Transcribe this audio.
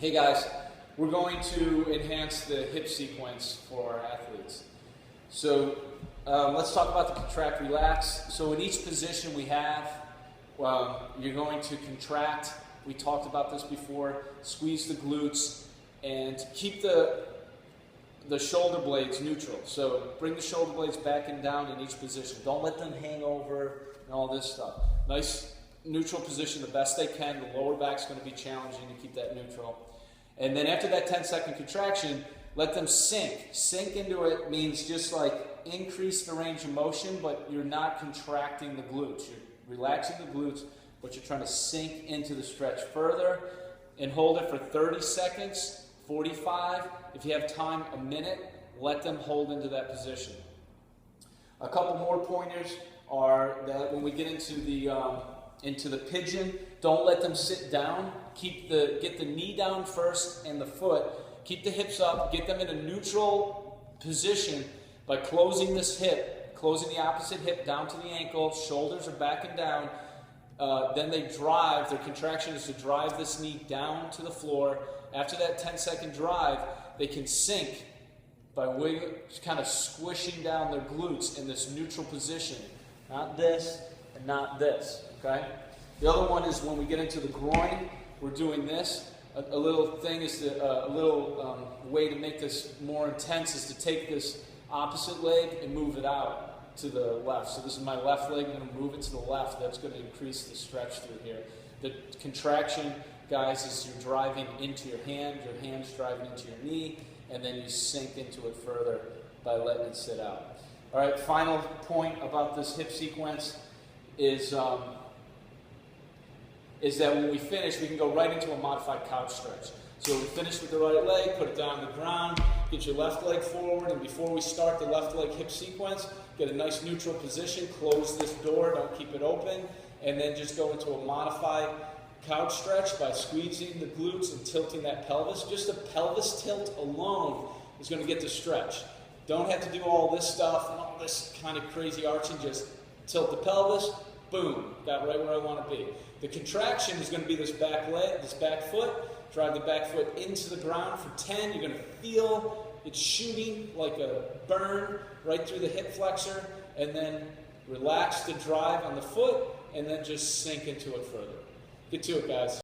Hey guys, we're going to enhance the hip sequence for our athletes. So let's talk about the contract relax. So in each position we have, you're going to contract. We talked about this before. Squeeze the glutes and keep the shoulder blades neutral. So bring the shoulder blades back and down in each position. Don't let them hang over and all this stuff. Nice neutral position the best they can. The lower back's going to be challenging to keep that neutral. And then after that 10-second contraction, let them sink. Sink into it means just like increase the range of motion, but you're not contracting the glutes. You're relaxing the glutes, but you're trying to sink into the stretch further and hold it for 30 seconds, 45. If you have time, a minute, let them hold into that position. A couple more pointers are that when we get into the pigeon, don't let them sit down. Get the knee down first and the foot. Keep the hips up. Get them in a neutral position by closing this hip, closing the opposite hip down to the ankle. Shoulders are back and down. Then they drive. Their contraction is to drive this knee down to the floor. After that 10-second drive, they can sink by kind of squishing down their glutes in this neutral position. Not this and not this, okay? The other one is when we get into the groin, we're doing this. A little thing is way to make this more intense is to take this opposite leg and move it out to the left. So this is my left leg. I'm going to move it to the left. That's going to increase the stretch through here. The contraction, guys, is you're driving into your hand's driving into your knee, and then you sink into it further by letting it sit out. All right, final point about this hip sequence is that when we finish, we can go right into a modified couch stretch. So we finish with the right leg, put it down on the ground, get your left leg forward, and before we start the left leg hip sequence, get a nice neutral position, close this door, don't keep it open, and then just go into a modified couch stretch by squeezing the glutes and tilting that pelvis. Just a pelvis tilt alone is going to get the stretch. Don't have to do all this stuff and all this kind of crazy arching, just tilt the pelvis, boom, got right where I want to be. The contraction is going to be this back leg, this back foot. Drive the back foot into the ground for 10. You're going to feel it shooting like a burn right through the hip flexor, and then relax the drive on the foot, and then just sink into it further. Get to it, guys.